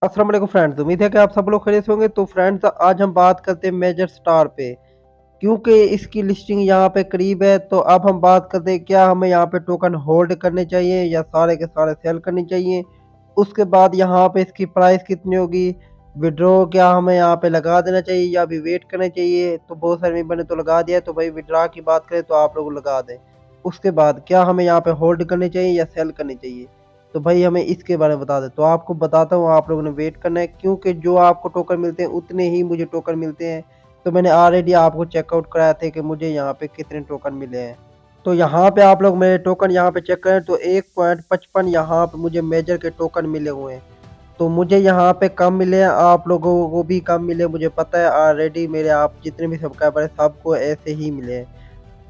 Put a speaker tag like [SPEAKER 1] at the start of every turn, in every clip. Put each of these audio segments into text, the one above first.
[SPEAKER 1] अस्सलाम वालेकुम फ्रेंड्स, उम्मीद है कि आप सब लोग खैरियत से होंगे। तो फ्रेंड्स, आज हम बात करते हैं मेजर स्टार पे, क्योंकि इसकी लिस्टिंग यहाँ पे करीब है। तो अब हम बात करते हैं क्या हमें यहाँ पे टोकन होल्ड करने चाहिए या सारे के सारे सेल करने चाहिए। उसके बाद यहाँ पे इसकी प्राइस कितनी होगी, विड्रॉ क्या हमें यहाँ पे लगा देना चाहिए या अभी वेट करना चाहिए। तो बहुत सारे मेंबर ने तो लगा दिया, तो भाई विड्रॉ की बात करें तो आप लोग लगा दें। उसके बाद क्या हमें यहाँ पे होल्ड करनी चाहिए या सेल करनी चाहिए, तो भाई हमें इसके बारे में बता दें। तो आपको बताता हूँ, आप लोगों ने वेट करना है, क्योंकि जो आपको टोकन मिलते हैं उतने ही मुझे टोकन मिलते हैं। तो मैंने ऑलरेडी आपको चेकआउट कराया थे कि मुझे यहाँ पे कितने टोकन मिले हैं। तो यहाँ पे आप लोग मेरे टोकन यहाँ पे चेक करें तो 1.55 यहाँ पे मुझे मेजर के टोकन मिले हुए हैं। तो मुझे यहाँ पे कम मिले हैं, आप लोगों को भी कम मिले, मुझे पता है ऑलरेडी। मेरे आप जितने भी सब्सक्राइबर हैं सबको ऐसे ही मिले हैं।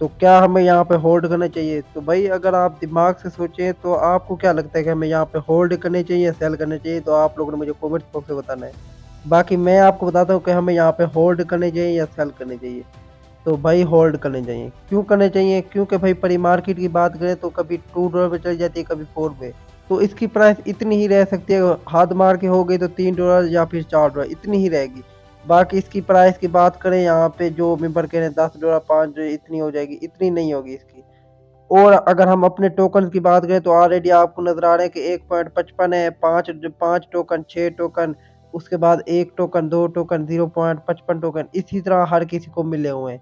[SPEAKER 1] तो क्या हमें यहाँ पे होल्ड करना चाहिए, तो भाई अगर आप दिमाग से सोचें तो आपको क्या लगता है कि हमें यहाँ पे होल्ड करने चाहिए या सेल करने चाहिए, तो आप लोगों ने मुझे कमेंट बॉक्स में बताना है। बाकी मैं आपको बताता हूँ कि हमें यहाँ पे होल्ड करने चाहिए या सेल करने चाहिए। तो भाई होल्ड करने चाहिए। क्यों करने चाहिए, क्योंकि भाई परी मार्केट की बात करें तो कभी $2 पे चली जाती है, कभी 4 पे। तो इसकी प्राइस इतनी ही रह सकती है, हाथ मार के हो गई तो $3 या फिर $4 इतनी ही रहेगी। बाकी इसकी प्राइस की बात करें यहाँ पे जो मेंबर कह रहे हैं $10 $5 इतनी हो जाएगी, इतनी नहीं होगी इसकी। और अगर हम अपने टोकन की बात करें तो ऑलरेडी आपको नजर आ रहा है कि 1.55 है, पाँच पाँच टोकन, 6 टोकन, उसके बाद 1 टोकन, 2 टोकन, 0.55 टोकन, इसी तरह हर किसी को मिले हुए हैं।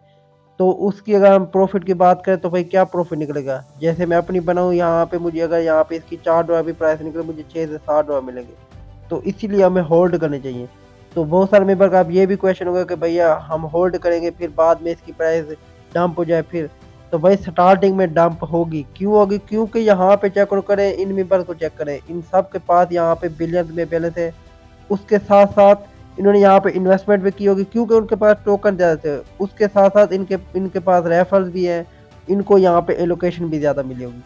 [SPEAKER 1] तो उसकी अगर हम प्रॉफिट की बात करें तो भाई क्या प्रॉफिट निकलेगा। जैसे मैं अपनी बनाऊँ यहाँ पे, मुझे अगर यहाँ पे इसकी $4 भी प्राइस निकले, मुझे 6 से $7 मिलेंगे। तो इसीलिए हमें होल्ड करने चाहिए। तो बहुत सारे मेंबर का अब ये भी क्वेश्चन होगा कि भैया हम होल्ड करेंगे फिर बाद में इसकी प्राइस डंप हो जाए फिर। तो भाई स्टार्टिंग में डंप होगी, क्यों होगी, क्योंकि यहाँ पे चेक करें, इन मेंबर को चेक करें, इन सब के पास यहाँ पे बिलियंस में बैलेंस है। उसके साथ साथ इन्होंने यहाँ पे इन्वेस्टमेंट भी की होगी, क्योंकि उनके पास टोकन ज़्यादा थे। उसके साथ साथ इनके इनके पास रेफरल्स भी हैं, इनको यहाँ पे एलोकेशन भी ज़्यादा मिली होगी।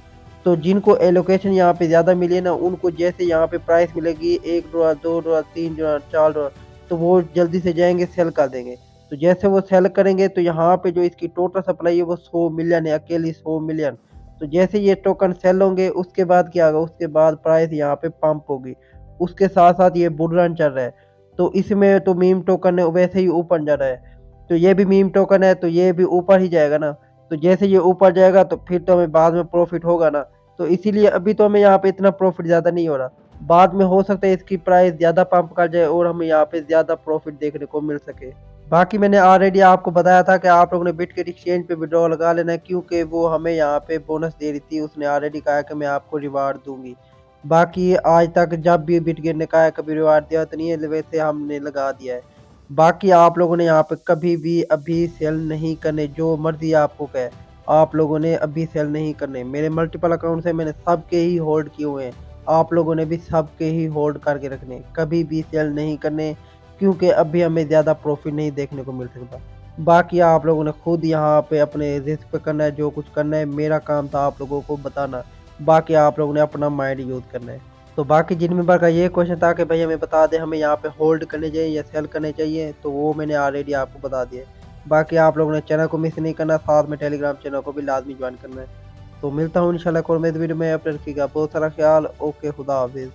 [SPEAKER 1] तो जिनको एलोकेशन यहाँ पे ज़्यादा मिली है ना, उनको जैसे यहाँ पे प्राइस मिलेगी $1 $2 $3 $4, तो वो जल्दी से जाएंगे सेल कर देंगे। तो जैसे वो सेल करेंगे तो यहाँ पे जो इसकी टोटल सप्लाई है वो 100 मिलियन है, अकेली 100 मिलियन। तो जैसे ये टोकन सेल होंगे उसके बाद क्या होगा, उसके बाद प्राइस यहाँ पे पंप होगी। उसके साथ साथ ये बुल रन चल रहा है, तो इसमें तो मीम टोकन है वैसे ही ऊपर जा रहा है। तो ये भी मीम टोकन है तो ये भी ऊपर ही जाएगा ना। तो जैसे ये ऊपर जाएगा तो फिर तो हमें बाद में प्रॉफिट होगा ना। तो इसीलिए अभी तो हमें यहाँ पे इतना प्रॉफिट ज़्यादा नहीं हो रहा। बाद में हो सकता है इसकी प्राइस ज़्यादा पंप कर जाए और हमें यहाँ पे ज़्यादा प्रॉफिट देखने को मिल सके। बाकी मैंने ऑलरेडी आपको बताया था कि आप लोगों ने बिटगेट एक्सचेंज पे विड्रॉ लगा लेना है, क्योंकि वो हमें यहाँ पे बोनस दे रही थी। उसने ऑलरेडी कहा कि मैं आपको रिवार्ड दूंगी। बाकी आज तक जब भी बिटगेट ने कहा है कभी रिवार्ड दिया तो नहीं है, वैसे हमने लगा दिया है। बाकी आप लोगों ने यहाँ पे कभी भी अभी सेल नहीं करने, जो मर्जी आपको कहे, आप लोगों ने अभी सेल नहीं करने। मेरे मल्टीपल अकाउंट से मैंने सबके ही होल्ड किए हुए हैं, आप लोगों ने भी सबके ही होल्ड करके रखने, कभी भी सेल नहीं करने, क्योंकि अभी हमें ज़्यादा प्रॉफिट नहीं देखने को मिल सकता। बाकी आप लोगों ने खुद यहाँ पे अपने रिस्क पे करना है, जो कुछ करना है। मेरा काम था आप लोगों को बताना, बाकी आप लोगों ने अपना माइंड यूज़ करना है। तो बाकी जिन मेंबर का ये क्वेश्चन था कि भाई हमें बता दें हमें यहाँ पे होल्ड करने चाहिए या सेल करने चाहिए, तो वो मैंने ऑलरेडी आपको बता दिया है। बाकी आप लोगों ने चैनल को मिस नहीं करना, साथ में टेलीग्राम चैनल को भी लाजमी ज्वाइन करना है। तो मिलता हूँ इंशाल्लाह एक और नई वीडियो में, अपने रखिएगा बहुत सारा ख्याल। ओके, खुदा हाफिज़।